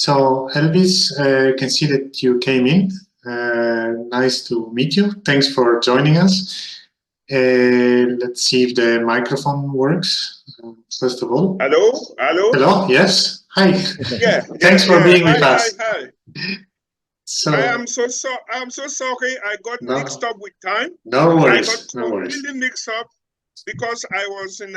So Elvis, can see that you came in. Nice to meet you. Thanks for joining us. Let's see if the microphone works. First of all. Hello. Hello. Yes. Hi. Yeah. Thanks for being with us. Hi. So I am so sorry. I got mixed up with time. No worries. I got completely mixed up because I was in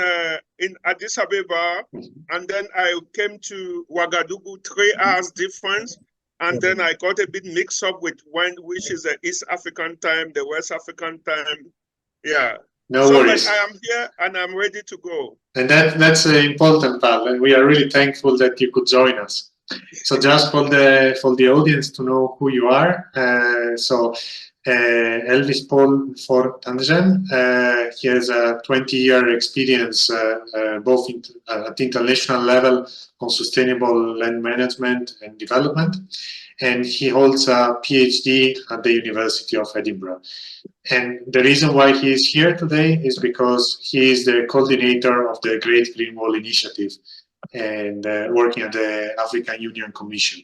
Addis Ababa, and then I came to Ouagadougou, 3 hours difference, and then I got a bit mixed up with which is the East African time, the West African time. Yeah. No worries. But I am here and I'm ready to go. And that's an important part, and we are really thankful that you could join us. So just for the audience to know who you are, Elvis Paul for Tangem. He has a 20-year experience both at international level on sustainable land management and development, and he holds a PhD at the University of Edinburgh. And the reason why he is here today is because he is the coordinator of the Great Green Wall Initiative and working at the African Union Commission.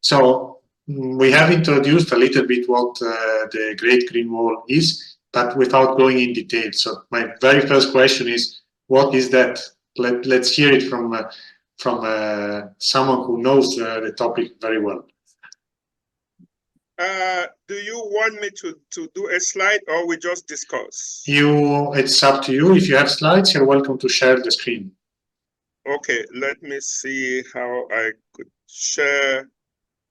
So we have introduced a little bit what the Great Green Wall is, but without going in detail. So my very first question is, what is that? Let's hear it from someone who knows the topic very well. Do you want me to do a slide or we just discuss? It's up to you. If you have slides, you're welcome to share the screen. Okay, let me see how I could share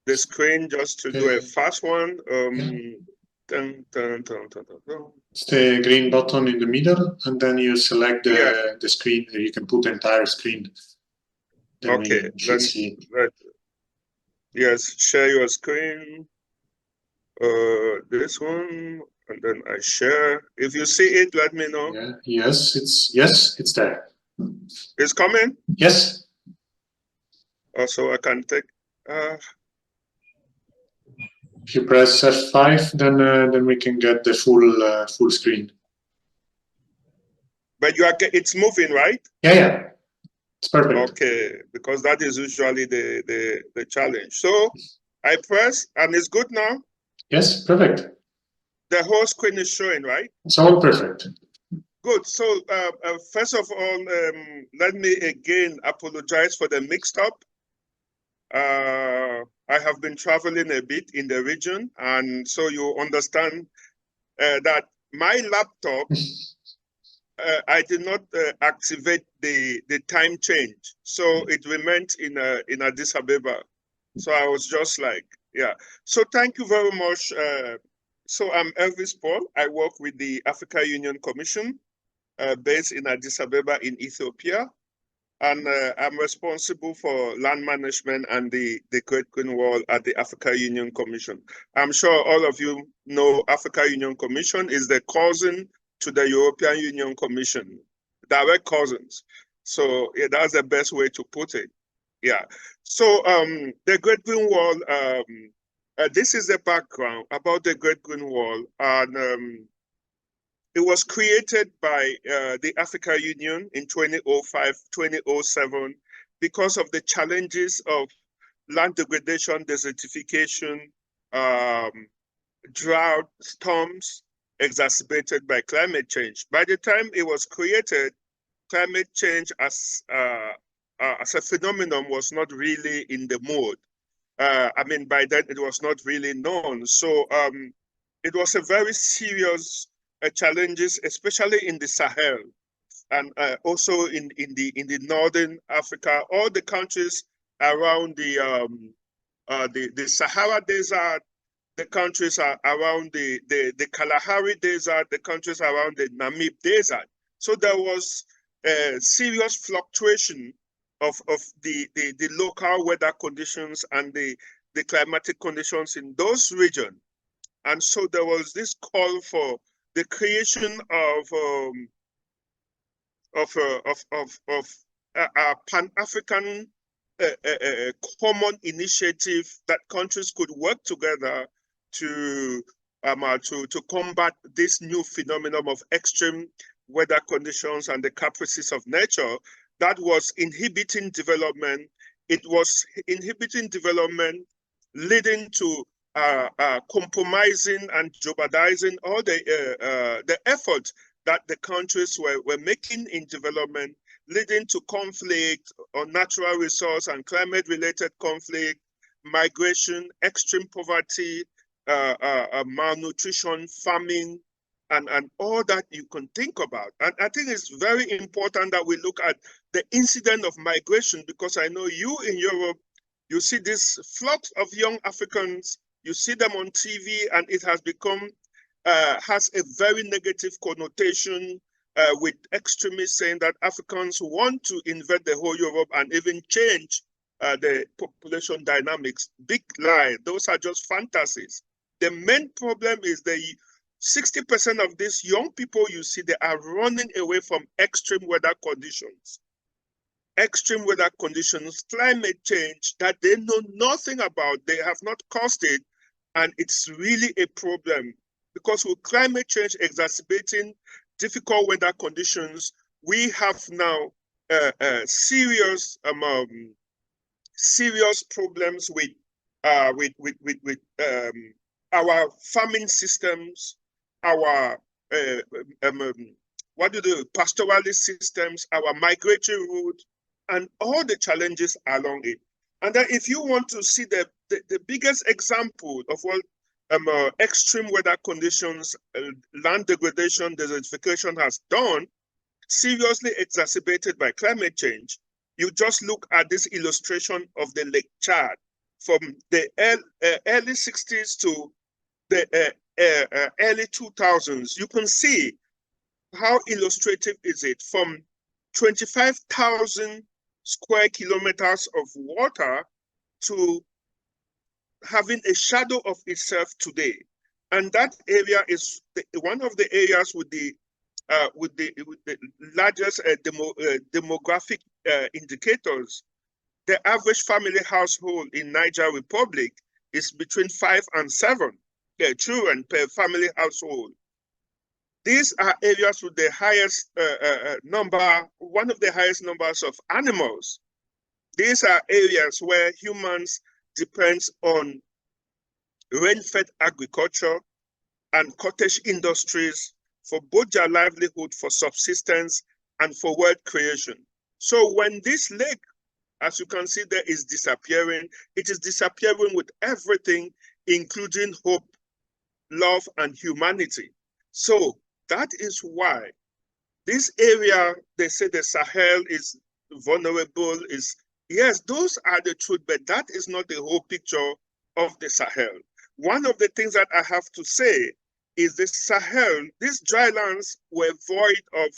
the screen just to do a fast one. It's the green button in the middle, and then you select the screen. You can put the entire screen. Then okay, yes, share your screen. This one, and then I share. If you see it, let me know. Yeah. Yes, it's there. It's coming? Yes. Also, I can take. If you press F5, then we can get the full screen. But it's moving, right? Yeah. It's perfect. Okay, because that is usually the challenge. So I press, and it's good now. Yes, perfect. The whole screen is showing, right? It's all perfect. Good. So first of all, let me again apologize for the mixed up. I have been traveling a bit in the region, and so you understand that my laptop, I did not activate the time change, so it remained in Addis Ababa. So I was just like, yeah. So thank you very much. So I'm Elvis Paul. I work with the African Union Commission based in Addis Ababa in Ethiopia. And I'm responsible for land management and the Great Green Wall at the African Union Commission. I'm sure all of you know African Union Commission is the cousin to the European Union Commission, direct cousins. So yeah, that's the best way to put it. Yeah. So the Great Green Wall, this is the background about the Great Green Wall. And it was created by the African Union in 2005, 2007, because of the challenges of land degradation, desertification, drought, storms, exacerbated by climate change. By the time it was created, climate change as a phenomenon was not really in the mood. I mean, by then it was not really known. So it was a very serious challenges, especially in the Sahel and also in the northern Africa, all the countries around the Sahara Desert, the countries are around the Kalahari Desert, the countries around the Namib Desert. So there was a serious fluctuation of the local weather conditions and the climatic conditions in those regions. And so there was this call for the creation of a Pan-African common initiative that countries could work together to combat this new phenomenon of extreme weather conditions and the caprices of nature that was inhibiting development it was inhibiting development, leading to compromising and jeopardizing all the efforts that the countries were making in development, leading to conflict on natural resource and climate-related conflict, migration, extreme poverty, malnutrition, famine, and all that you can think about. And I think it's very important that we look at the incident of migration, because I know you in Europe, you see this flux of young Africans, you see them on TV, and it has become, has a very negative connotation with extremists saying that Africans want to invade the whole Europe and even change the population dynamics. Big lie, those are just fantasies. The main problem is the 60% of these young people you see, they are running away from extreme weather conditions. Extreme weather conditions, climate change that they know nothing about, they have not caused it, and it's really a problem. Because with climate change exacerbating difficult weather conditions, we have now serious problems with our farming systems, our pastoralist systems, our migratory route, and all the challenges along it. And then if you want to see the biggest example of what extreme weather conditions, land degradation, desertification has done, seriously exacerbated by climate change, you just look at this illustration of the Lake Chad from the early 60s to the early 2000s. You can see how illustrative is it, from 25,000 square kilometers of water to having a shadow of itself today. And that area is one of the areas with the largest demographic indicators. The average family household in Niger Republic is between 5 and 7 children per family household. These are areas with the highest one of the highest numbers of animals. These are areas where humans depend on rain-fed agriculture and cottage industries for both their livelihood, for subsistence, and for wealth creation. So when this lake, as you can see there, is disappearing, it is disappearing with everything, including hope, love, and humanity. So that is why this area, they say the Sahel is vulnerable, yes, those are the truth, but that is not the whole picture of the Sahel. One of the things that I have to say is the Sahel, these dry lands were void of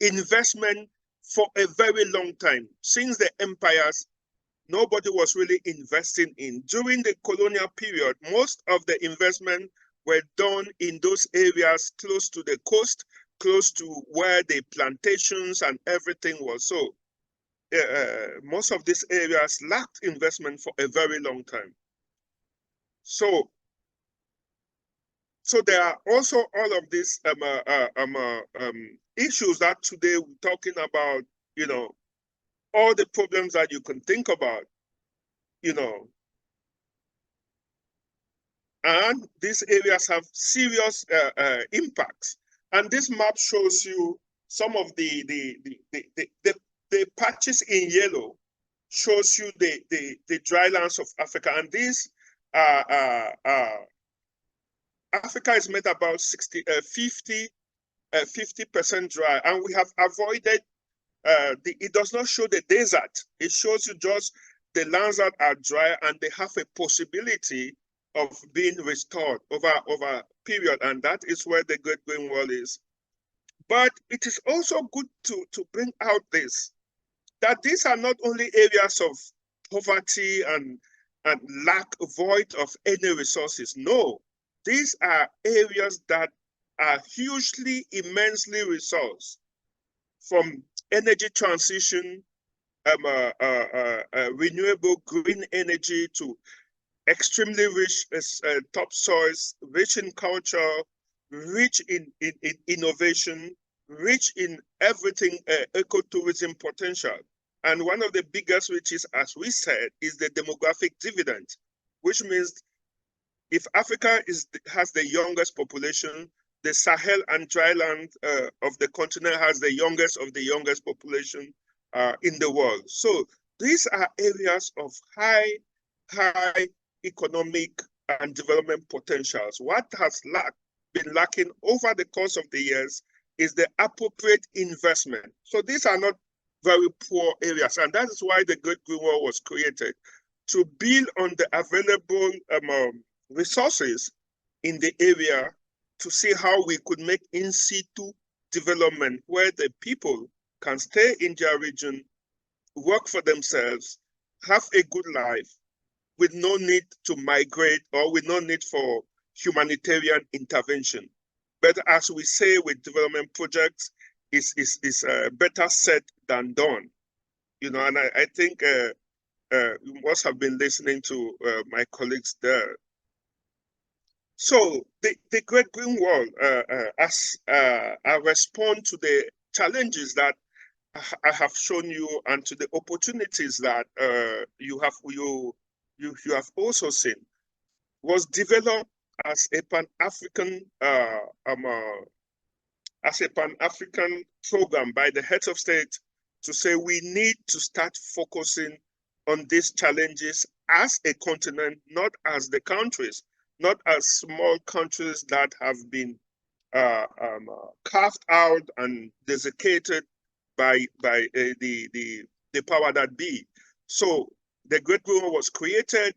investment for a very long time. Since the empires, nobody was really investing in. During the colonial period, most of the investment were done in those areas close to the coast, close to where the plantations and everything was. So most of these areas lacked investment for a very long time. So there are also all of these issues that today we're talking about, you know, all the problems that you can think about, you know. And these areas have serious impacts. And this map shows you some of the patches in yellow, shows you the dry lands of Africa. And these Africa is made about 50% dry, and we have avoided it does not show the desert. It shows you just the lands that are dry and they have a possibility of being restored over a period, and that is where the Great Green Wall is. But it is also good to bring out this, that these are not only areas of poverty and lack, void of any resources. No, these are areas that are hugely, immensely resourced, from energy transition, renewable green energy, to extremely rich topsoils, rich in culture, rich in innovation, rich in everything, ecotourism potential. And one of the biggest, which is, as we said, is the demographic dividend, which means if Africa has the youngest population, the Sahel and dryland of the continent has the youngest of the youngest population in the world. So these are areas of high economic and development potentials. What has been lacking over the course of the years is the appropriate investment. So these are not very poor areas, and that is why the Great Green Wall was created, to build on the available resources in the area to see how we could make in situ development where the people can stay in their region, work for themselves, have a good life with no need to migrate or with no need for humanitarian intervention. But as we say with development projects, is better said than done. You know, and I think you must have been listening to my colleagues there. So the Great Green Wall, as a response to the challenges that I have shown you and to the opportunities that you have also seen, was developed as a Pan-African program by the heads of state to say we need to start focusing on these challenges as a continent, not as the countries, not as small countries that have been carved out and desiccated by the power that be. So the Great Green Wall was created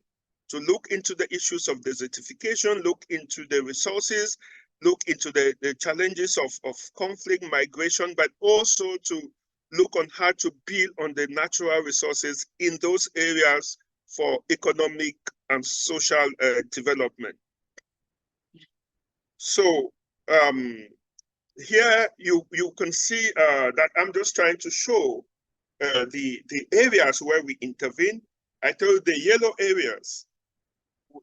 to look into the issues of desertification, look into the resources, look into the challenges of conflict, migration, but also to look on how to build on the natural resources in those areas for economic and social development. So here you can see that I'm just trying to show the areas where we intervene. I told you the yellow areas,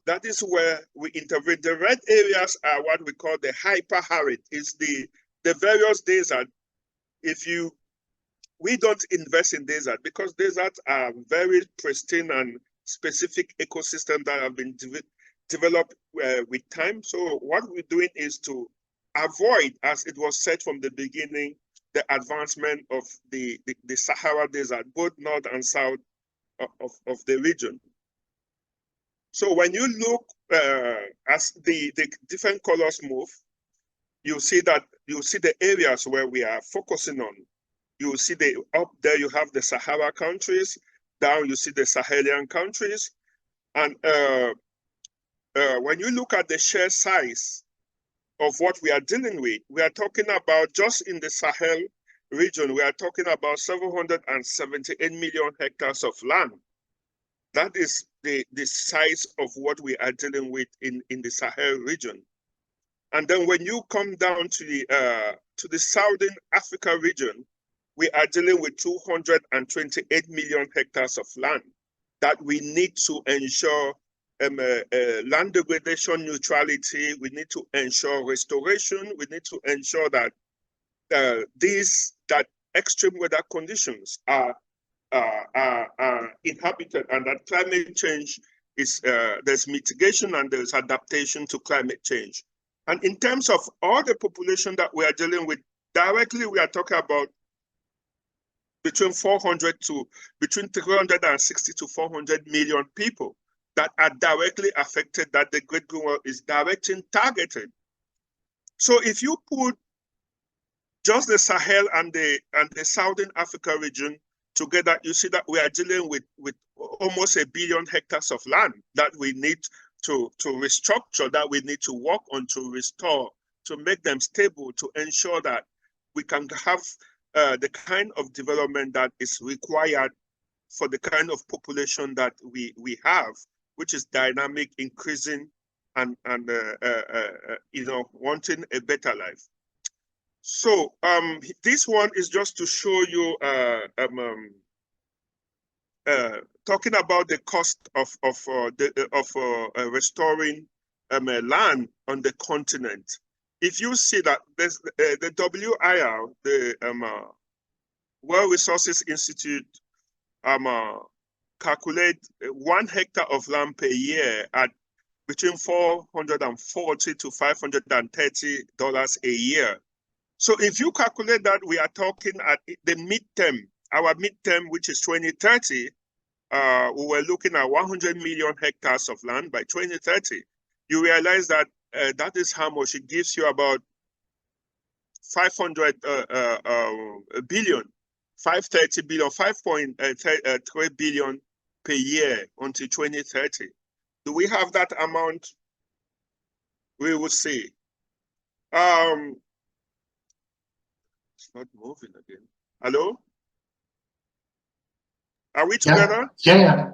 that is where we intervene. The red areas are what we call the hyper-arid. It's the various deserts. We don't invest in desert because deserts are very pristine and specific ecosystems that have been developed with time. So what we're doing is to avoid, as it was said from the beginning, the advancement of the Sahara Desert, both north and south of the region. So when you look as the different colors move, you see the areas where we are focusing on. You see up there you have the Sahara countries, down you see the Sahelian countries, and when you look at the sheer size of what we are dealing with, we are talking about just in the Sahel region, we are talking about 778 million hectares of land. That is the size of what we are dealing with in the Sahel region. And then when you come down to the Southern Africa region, we are dealing with 228 million hectares of land that we need to ensure land degradation neutrality. We need to ensure restoration. We need to ensure that that extreme weather conditions are inhabited, and that climate change is there's mitigation and there's adaptation to climate change. And in terms of all the population that we are dealing with directly, we are talking about between 360 to 400 million people that are directly affected, that the Great Green Wall is directly targeted. So if you put just the Sahel and the Southern Africa region together, you see that we are dealing with almost 1 billion hectares of land that we need to restructure, that we need to work on, to restore, to make them stable, to ensure that we can have the kind of development that is required for the kind of population that we have, which is dynamic, increasing, and wanting a better life. So this one is just to show you talking about the cost of restoring land on the continent. If you see that there's the WIR, the World Resources Institute, calculate 1 hectare of land per year at between $440 to $530 a year. So if you calculate that, we are talking at the midterm, our midterm, which is 2030, we were looking at 100 million hectares of land by 2030. You realize that that is how much it gives you, about 500 billion, 530 billion, 5.3 billion per year until 2030. Do we have that amount? We will see. It's not moving again. Hello? Are we together? Yeah.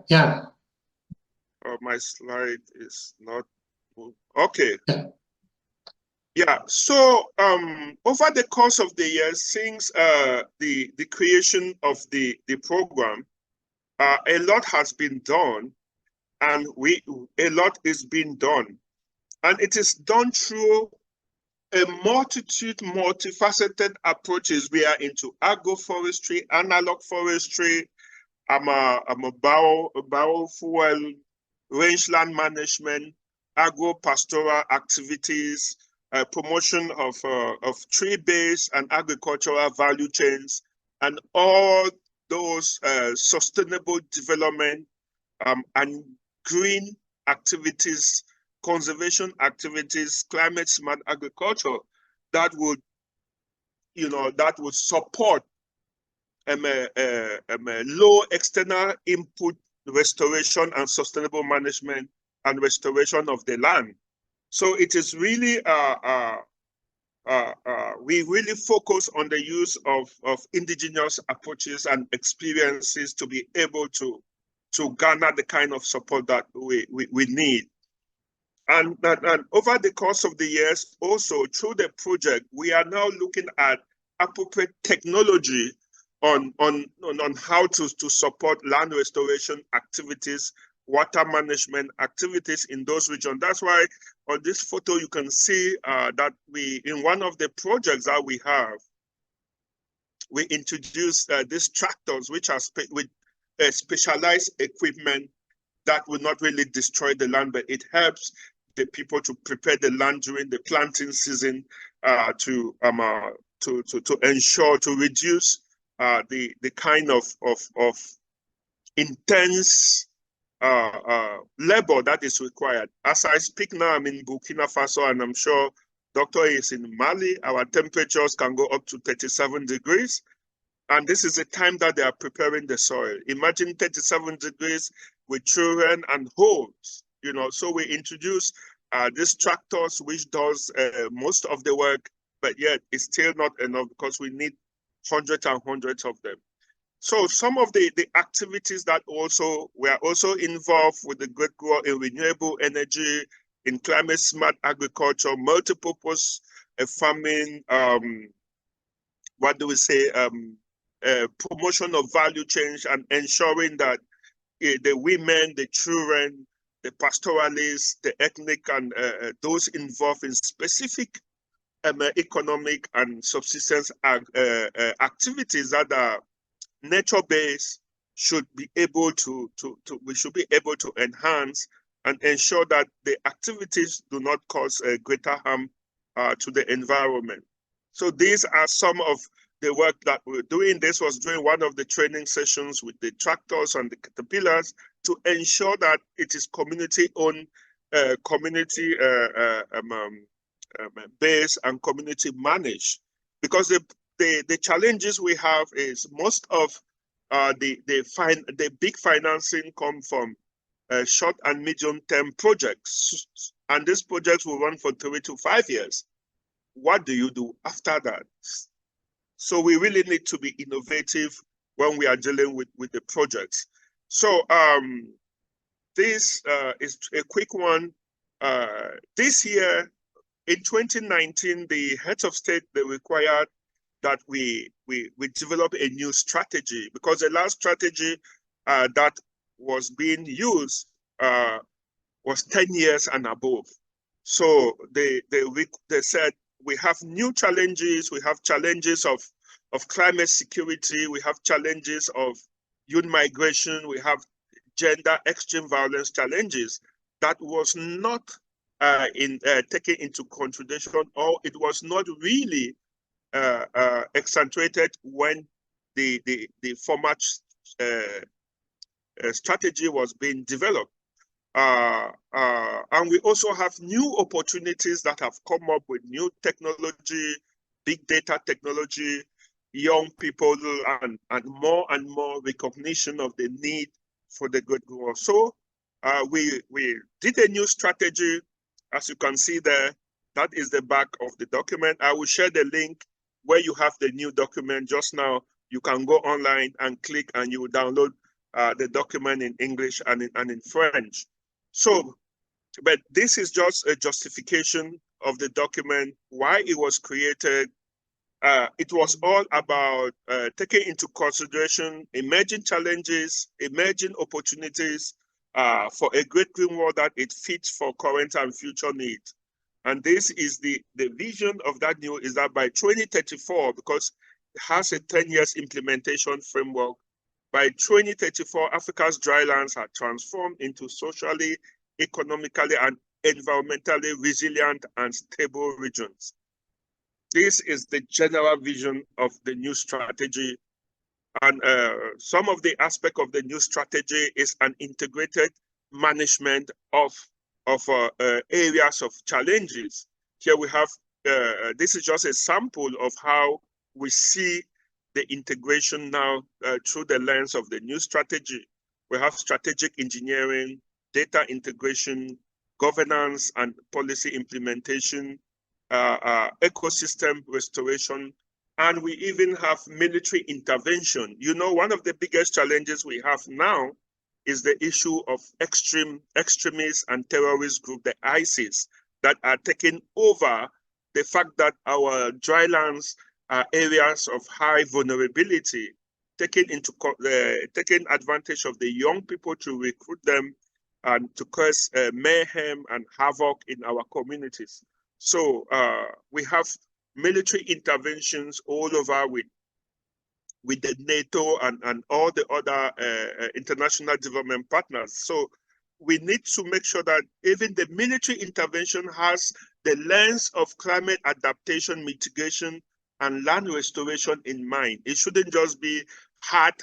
Oh, my slide is not moving. Okay. Yeah. So over the course of the year, since the creation of the program, a lot has been done, and a lot is being done, and it is done through a multifaceted approaches. We are into agroforestry, analog forestry, biofuel, rangeland management, agro-pastoral activities, promotion of tree-based and agricultural value chains, and all those sustainable development and green activities, conservation activities, climate smart agriculture that would, support low external input restoration and sustainable management and restoration of the land. So it is really, we really focus on the use of indigenous approaches and experiences to be able to garner the kind of support that we need. And over the course of the years, also through the project, we are now looking at appropriate technology on how to support land restoration activities, water management activities in those regions. That's why on this photo you can see that in one of the projects that we have, we introduced these tractors, which are with specialized equipment that will not really destroy the land, but it helps the people to prepare the land during the planting season to ensure, to reduce the kind of intense labor that is required. As I speak now, I'm in Burkina Faso, and I'm sure Doctor is in Mali. Our temperatures can go up to 37 degrees. And this is the time that they are preparing the soil. Imagine 37 degrees with children and homes, So we introduce these tractors, which does most of the work, but yet it's still not enough because we need hundreds and hundreds of them. So some of the activities that we are also involved with the great growth in renewable energy, in climate smart agriculture, multipurpose farming, promotion of value change, and ensuring that the women, the children, the pastoralists, the ethnic, and those involved in specific economic and subsistence activities that are nature-based should be able we should be able to enhance and ensure that the activities do not cause greater harm to the environment. So these are some of the work that we're doing. This was during one of the training sessions with the tractors and the caterpillars to ensure that it is community-owned, based and community managed. Because the challenges we have is most of the big financing come from short and medium-term projects, and these projects will run for 3 to 5 years. What do you do after that? So we really need to be innovative when we are dealing with the projects. So this is a quick one. This year, in 2019, the heads of state, they required that we develop a new strategy, because the last strategy that was being used was 10 years and above. So they said, we have new challenges. We have challenges of climate security. We have challenges of youth migration, we have gender extreme violence challenges that was not taken into consideration, or it was not really accentuated when the format strategy was being developed. And we also have new opportunities that have come up with new technology, big data technology, young people, and more recognition of the need for the good growth. So we did a new strategy, as you can see there. That is the back of the document. I will share the link where you have the new document just now. You can go online and click, and you will download the document in English and in French. So, but this is just a justification of the document, why it was created. It was all about taking into consideration emerging challenges, emerging opportunities for a great green world that it fits for current and future needs. And this is the vision of that new, is that by 2034, because it has a 10 years implementation framework, by 2034, Africa's drylands are transformed into socially, economically, and environmentally resilient and stable regions. This is the general vision of the new strategy. And some of the aspects of the new strategy is an integrated management of areas of challenges. Here we have, this is just a sample of how we see the integration now through the lens of the new strategy. We have strategic engineering, data integration, governance and policy implementation, ecosystem restoration, and we even have military intervention. You know, one of the biggest challenges we have now is the issue of extremists and terrorist group, the ISIS, that are taking over. The fact that our drylands are areas of high vulnerability, taking advantage of the young people to recruit them and to cause mayhem and havoc in our communities. So we have military interventions all over with the NATO and all the other international development partners. So we need to make sure that even the military intervention has the lens of climate adaptation, mitigation, and land restoration in mind. It shouldn't just be hard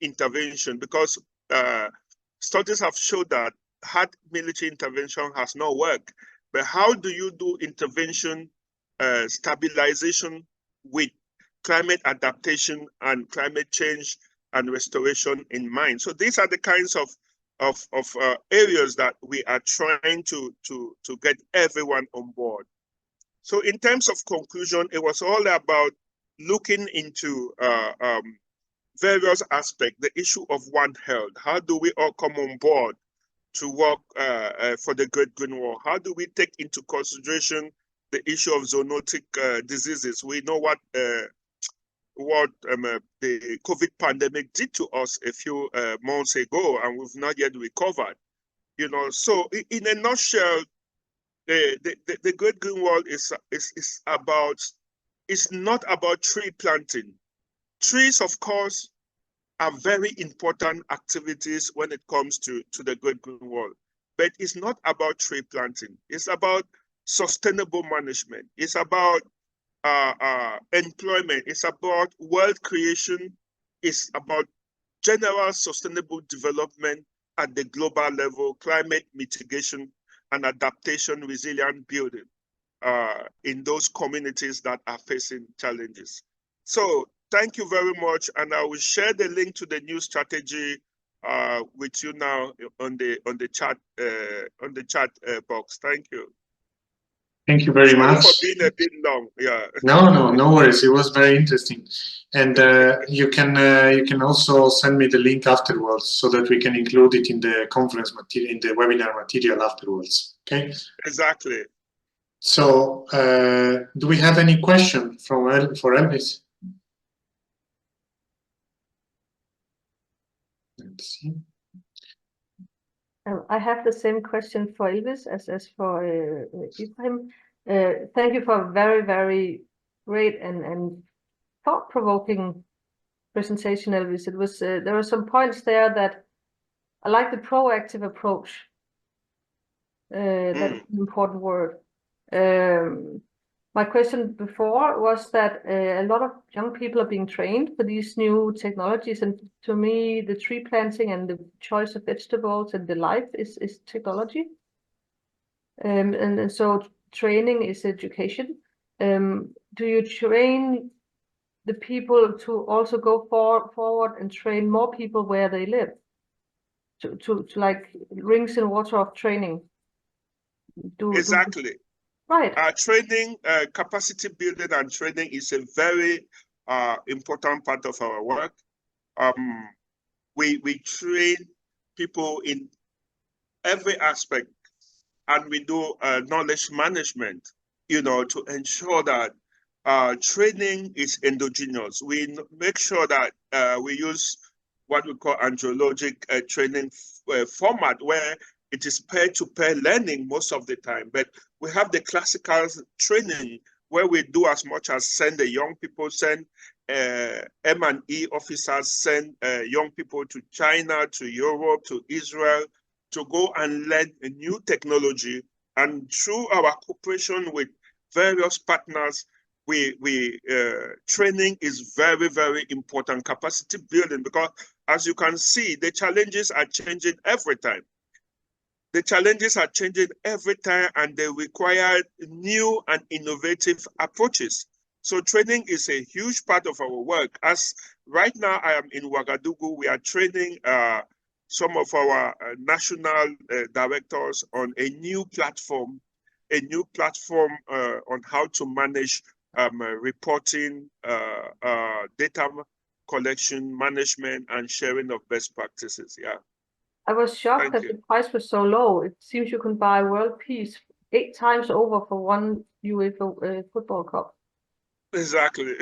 intervention, because studies have showed that hard military intervention has not worked. But how do you do intervention, stabilization with climate adaptation and climate change and restoration in mind? So these are the kinds of areas that we are trying to get everyone on board. So in terms of conclusion, it was all about looking into various aspects, the issue of One Health. How do we all come on board to work for the Great Green Wall? How do we take into consideration the issue of zoonotic diseases? We know what the COVID pandemic did to us a few months ago, and we've not yet recovered. You know, so in a nutshell, the Great Green Wall is not about tree planting. Trees, of course, are very important activities when it comes to the Great Green Wall, but it's not about tree planting. It's about sustainable management. It's about employment. It's about wealth creation. It's about general sustainable development at the global level, climate mitigation and adaptation, resilient building in those communities that are facing challenges. So thank you very much, and I will share the link to the new strategy with you now on the chat box. Thank you. Thank you very much. Sorry for being a bit long. Yeah. No worries. It was very interesting, and you can also send me the link afterwards so that we can include it in the conference material, in the webinar material afterwards. Okay. Exactly. So, do we have any question for Elvis? Let's see. I have the same question for Elvis as for Ibrahim. Thank you for a very, very great and thought-provoking presentation, Elvis. It was there were some points there that I like the proactive approach. That's an important word. My question before was that a lot of young people are being trained for these new technologies, and to me, the tree planting and the choice of vegetables and the life is technology. And so training is education. Do you train the people to also go forward and train more people where they live? To like rings in water of training. Exactly. Right. Training, capacity building and training is a very important part of our work. We train people in every aspect, and we do knowledge management, you know, to ensure that training is endogenous. We make sure that we use what we call andragogic training format, where it is peer-to-peer learning most of the time. But we have the classical training where we do as much as send the young people, send M&E officers, send young people to China, to Europe, to Israel, to go and learn a new technology. And through our cooperation with various partners, training is very, very important, capacity building, because as you can see, the challenges are changing every time. The challenges are changing every time, and they require new and innovative approaches. So training is a huge part of our work. As right now I am in Ouagadougou, we are training some of our national directors on a new platform on how to manage reporting, data collection, management, and sharing of best practices. Yeah. I was shocked that the price was so low. It seems you can buy world peace 8 times over for one UEFA football cup. Exactly.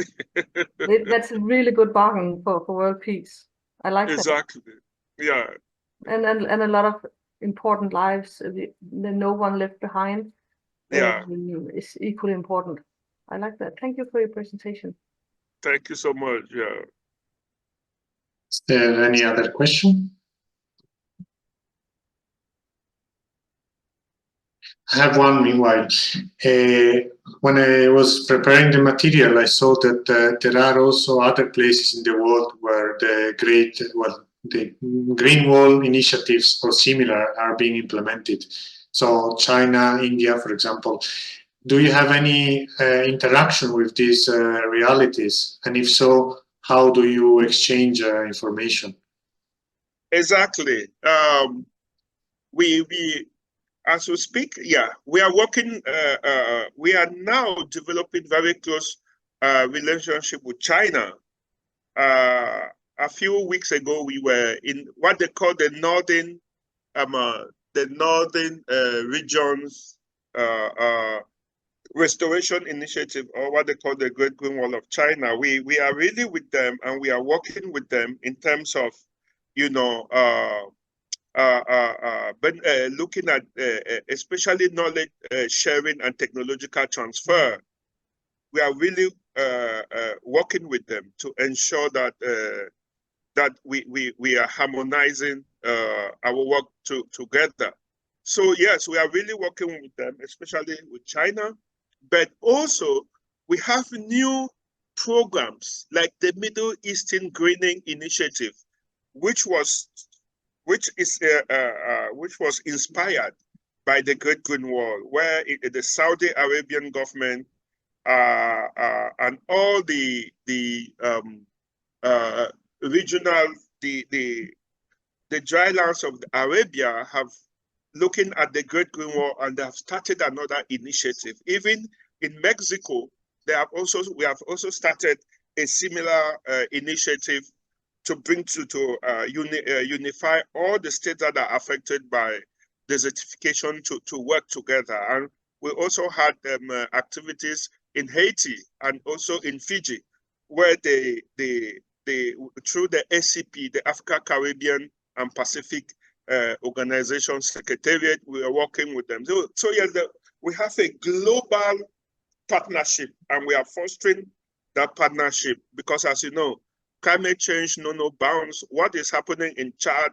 That's a really good bargain for world peace. I like that. Exactly. Yeah. And a lot of important lives, no one left behind. Yeah. Is equally important. I like that. Thank you for your presentation. Thank you so much. Yeah. Is there any other question? I have one meanwhile. When I was preparing the material, I saw that there are also other places in the world where the green wall initiatives or similar are being implemented. So China, India, for example. Do you have any interaction with these realities? And if so, how do you exchange information? Exactly. As we speak, yeah, we are working, we are now developing very close relationship with China. A few weeks ago, we were in what they call the northern regions restoration initiative, or what they call the Great Green Wall of China. We are really with them, and we are working with them in terms of, you know, looking at especially knowledge sharing and technological transfer. We are really working with them to ensure that that we are harmonizing our work together. So yes, we are really working with them, especially with China, but also we have new programs like the Middle Eastern Greening Initiative, which was inspired by the Great Green Wall, where the Saudi Arabian government and all the regional the dry lands of Arabia have looking at the Great Green Wall, and they have started another initiative. Even in Mexico, we have also started a similar initiative to bring unify all the states that are affected by desertification to work together. And we also had activities in Haiti and also in Fiji, where they through the ACP, the Africa, Caribbean and Pacific Organization Secretariat, we are working with them. So yes, we have a global partnership, and we are fostering that partnership because, as you know, climate change know no bounds. What is happening in Chad,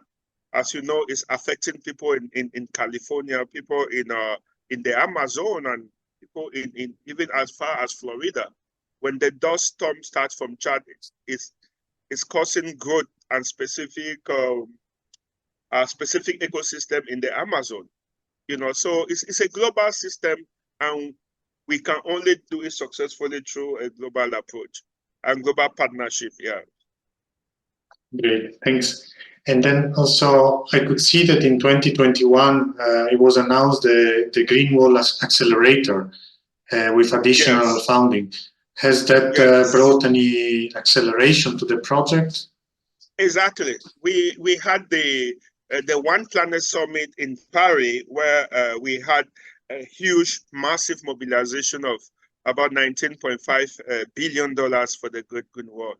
as you know, is affecting people in California, people in the Amazon, and people in even as far as Florida. When the dust storm starts from Chad, it's causing growth and specific ecosystem in the Amazon. You know, so it's a global system, and we can only do it successfully through a global approach and global partnership. Yeah. Great, thanks. And then also, I could see that in 2021, it was announced the Green Wall Accelerator with additional funding. Has that brought any acceleration to the project? Exactly. We had the One Planet Summit in Paris, where we had a huge, massive mobilization of about $19.5 billion for the Great Green Wall.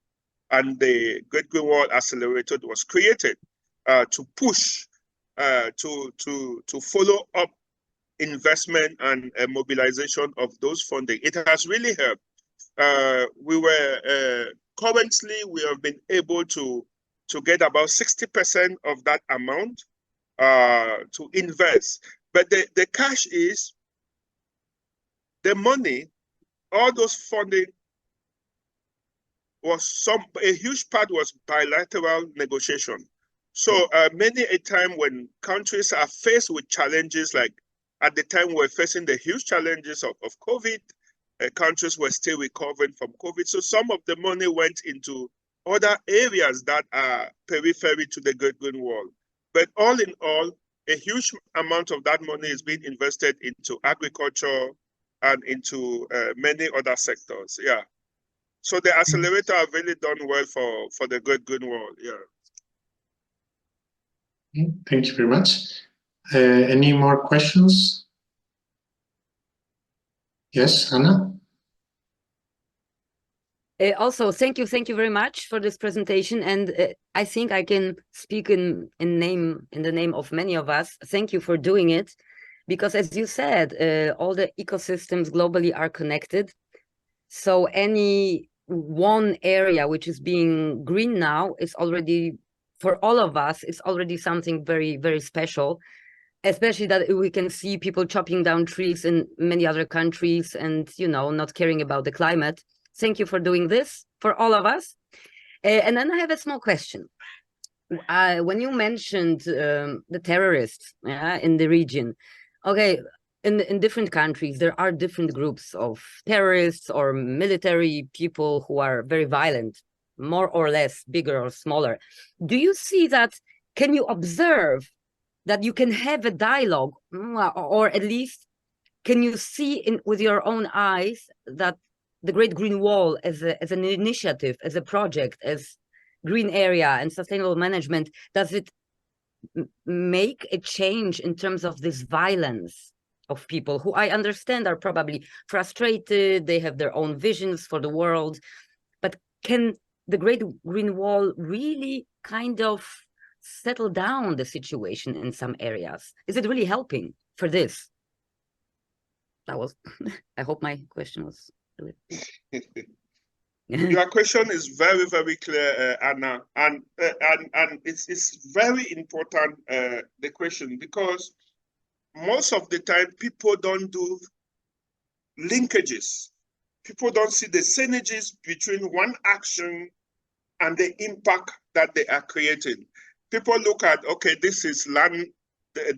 And the Great Green Wall Accelerator was created to push, to follow up investment and mobilization of those funding. It has really helped. Currently, we have been able to get about 60% of that amount to invest. But the cash is the money, all those funding was a huge part was bilateral negotiation. So many a time when countries are faced with challenges, like at the time we're facing the huge challenges of COVID, countries were still recovering from COVID. So some of the money went into other areas that are periphery to the Great Green Wall. But all in all, a huge amount of that money is being invested into agriculture and into many other sectors. Yeah. So the accelerator have really done well for the Great Green Wall. Yeah. Thank you very much. Any more questions? Yes, Anna? Also, thank you very much for this presentation, and I think I can speak in the name of many of us. Thank you for doing it, because as you said, all the ecosystems globally are connected. So any one area which is being green now is already, for all of us, it's already something very, very special. Especially that we can see people chopping down trees in many other countries and, you know, not caring about the climate. Thank you for doing this for all of us. And then I have a small question. When you mentioned the terrorists in the region, okay, in different countries, there are different groups of terrorists or military people who are very violent, more or less, bigger or smaller. Do you see that? Can you observe that you can have a dialogue, or at least can you see with your own eyes that the Great Green Wall as an initiative, as a project, as green area and sustainable management, does it make a change in terms of this violence of people who I understand are probably frustrated, they have their own visions for the world, but can the Great Green Wall really kind of settle down the situation in some areas? Is it really helping for this? That was, I hope my question was really... Your question is very, very clear, Anna, and it's very important, the question, because most of the time people don't do linkages. People don't see the synergies between one action and the impact that they are creating. People look at, okay, this is land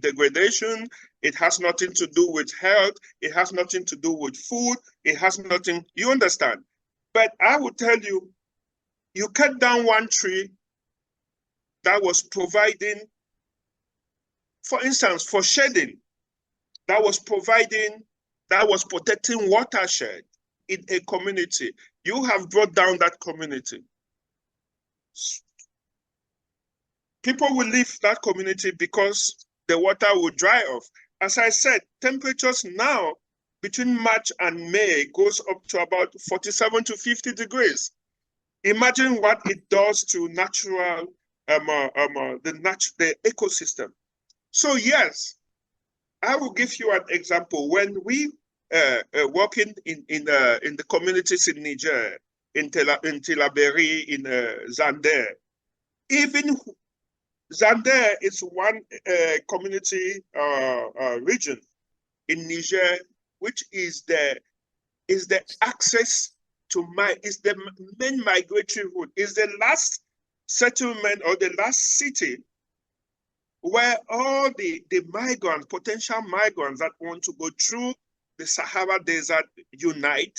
degradation. It has nothing to do with health. It has nothing to do with food. It has nothing, you understand? But I will tell you, you cut down one tree that was providing, for instance, for shading, that was protecting watershed in a community. You have brought down that community. People will leave that community because the water will dry off. As I said, temperatures now between March and May goes up to about 47 to 50 degrees. Imagine what it does to natural, the ecosystem. So yes, I will give you an example. When we working in the communities in Niger, in Tilaberi, in Zander. Even Zander is one community region in Niger, which is the access to is the main migratory route, is the last settlement or the last city where all the migrants, potential migrants that want to go through the Sahara Desert unite,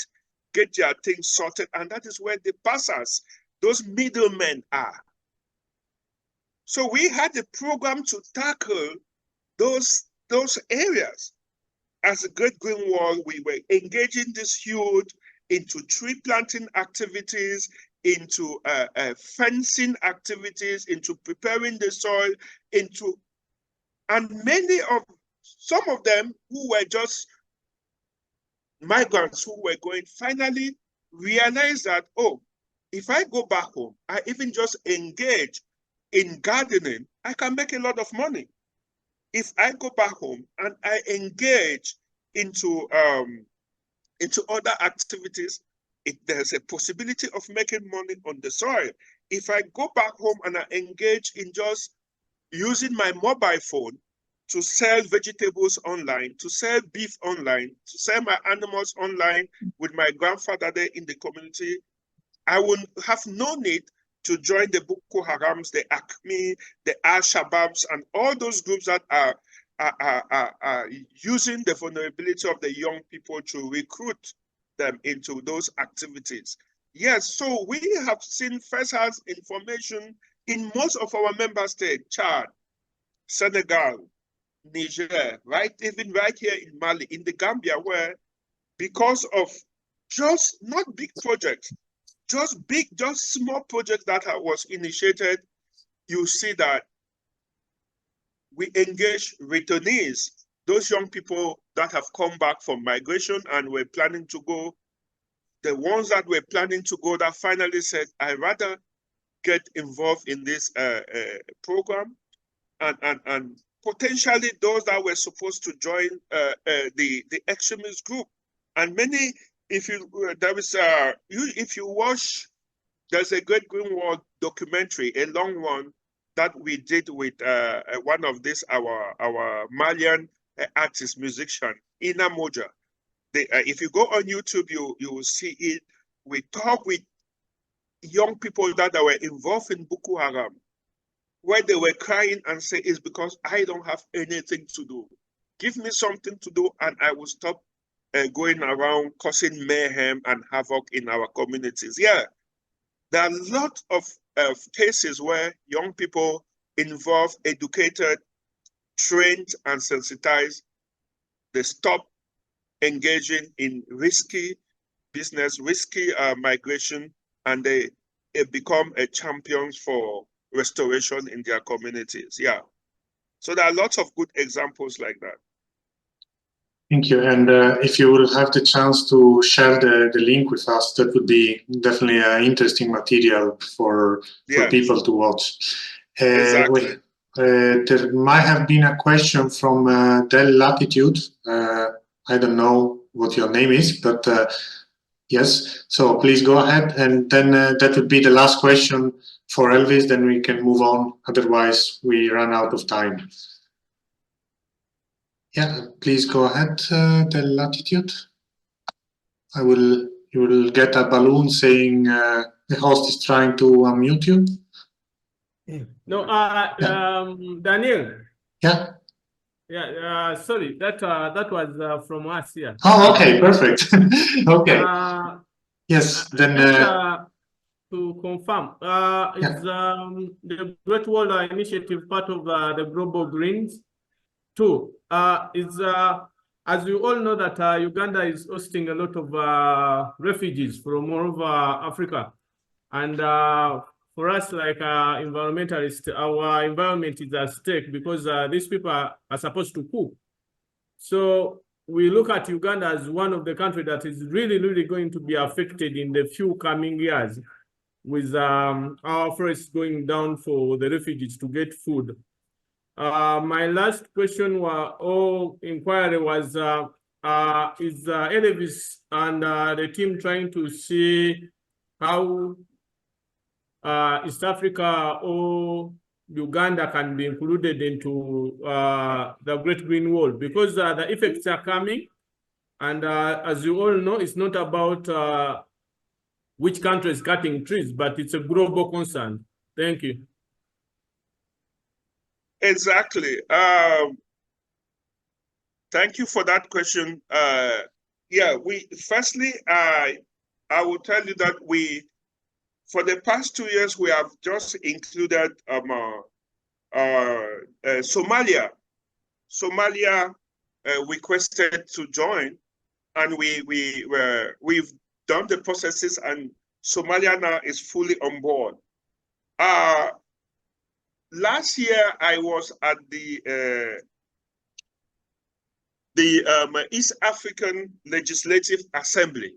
get their things sorted, and that is where the passers, those middlemen are. So we had a program to tackle those areas. As a Great Green Wall, we were engaging this youth into tree planting activities, into fencing activities, into preparing the soil, and some of them who were just migrants who were going, finally realized that, oh, if I go back home, I even just engage in gardening, I can make a lot of money. If I go back home and I engage into other activities, there's a possibility of making money on the soil. If I go back home and I engage in just using my mobile phone to sell vegetables online, to sell beef online, to sell my animals online with my grandfather there in the community, I will have no need to join the Boko Harams, the ACME, the Al-Shabaabs, and all those groups that are using the vulnerability of the young people to recruit them into those activities. Yes, so we have seen first-hand information in most of our member states, Chad, Senegal, Niger, even right here in Mali, in the Gambia, where because of just not big projects, just small projects that was initiated, you see that we engage returnees, those young people that have come back from migration and were planning to go, the ones that were planning to go that finally said, I'd rather get involved in this program, and potentially those that were supposed to join the extremist group. And many, if you watch, there's a Great Green Wall documentary, a long one that we did with one of our Malian artist, musician, Ina Moja. If you go on YouTube, you will see it. We talk with young people that were involved in Boko Haram, where they were crying and say, it's because I don't have anything to do. Give me something to do and I will stop going around causing mayhem and havoc in our communities. Yeah, there are a lot of cases where young people involved, educated, trained, and sensitized, they stop engaging in risky business, risky migration, and they become champions for restoration in their communities. Yeah. So there are lots of good examples like that. Thank you. And if you will have the chance to share the link with us, that would be definitely interesting material for people to watch. Exactly. There might have been a question from Del Latitude. I don't know what your name is, but yes. So please go ahead. And then that would be the last question for Elvis. Then we can move on. Otherwise, we run out of time. Yeah, please go ahead, the latitude. You will get a balloon saying the host is trying to unmute you. No, Daniel. Yeah. Yeah, sorry, that was from us here. Oh, okay, perfect. Okay. Yes, then to confirm, is the Great Wall Initiative part of the Global Greens? Two, as we all know that Uganda is hosting a lot of refugees from all over Africa. And for us, like environmentalists, our environment is at stake because these people are supposed to cook. So we look at Uganda as one of the countries that is really going to be affected in the few coming years with our forests going down for the refugees to get food. My last question inquiry was, is Elvis and the team trying to see how East Africa or Uganda can be included into the Great Green Wall, because the effects are coming, and as you all know, it's not about which country is cutting trees, but it's a global concern. Thank you. Exactly. Thank you for that question. Yeah, firstly, I will tell you that for the past 2 years, we have just included Somalia. Somalia requested to join, and we've done the processes, and Somalia now is fully on board. Last year, I was at the East African Legislative Assembly.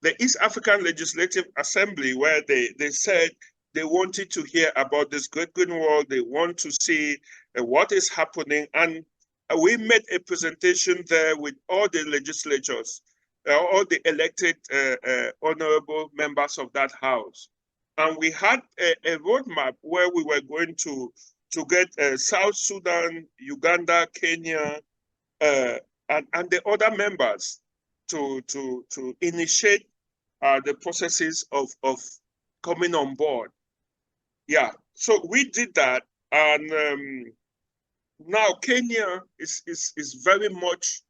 The East African Legislative Assembly, where they said they wanted to hear about this Great Green Wall, they want to see what is happening, and we made a presentation there with all the legislatures, all the elected honorable members of that house. And we had a roadmap where we were going to get South Sudan, Uganda, Kenya, and the other members to initiate the processes of coming on board. Yeah, so we did that, and now Kenya is very much,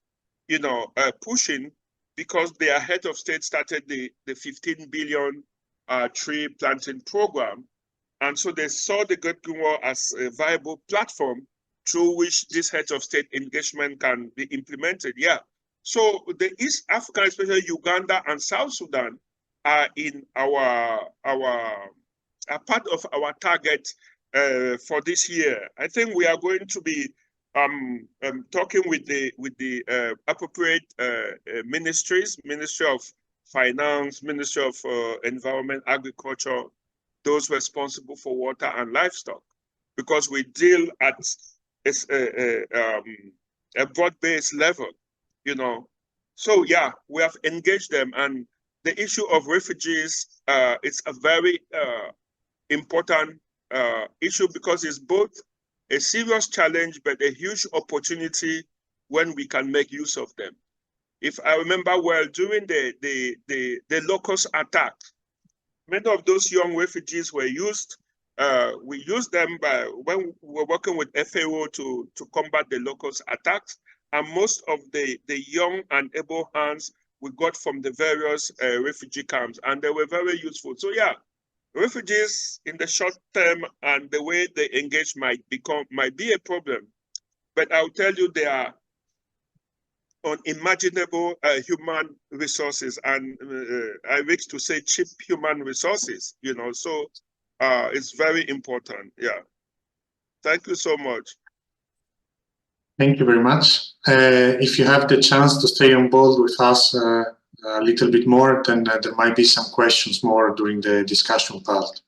pushing, because their head of state started the 15 billion tree planting program, and so they saw the Great Green Wall as a viable platform through which this head of state engagement can be implemented. Yeah. So the East Africa, especially Uganda and South Sudan, are in a part of our target for this year. I think we are going to be talking with the appropriate ministries, Ministry of Finance, Ministry of Environment, Agriculture, those responsible for water and livestock, because we deal at a broad-based level, So yeah, we have engaged them, and the issue of refugees, it's a very important issue, because it's both a serious challenge but a huge opportunity when we can make use of them. If I remember well, during the locust attack, many of those young refugees were used. We used them when we were working with FAO to combat the locust attacks, and most of the young and able hands we got from the various refugee camps, and they were very useful. So yeah, refugees in the short term and the way they engage might be a problem, but I'll tell you, they are unimaginable human resources, and I wish to say cheap human resources, so it's very important. Yeah. Thank you so much. Thank you very much. If you have the chance to stay on board with us a little bit more, then there might be some questions more during the discussion part.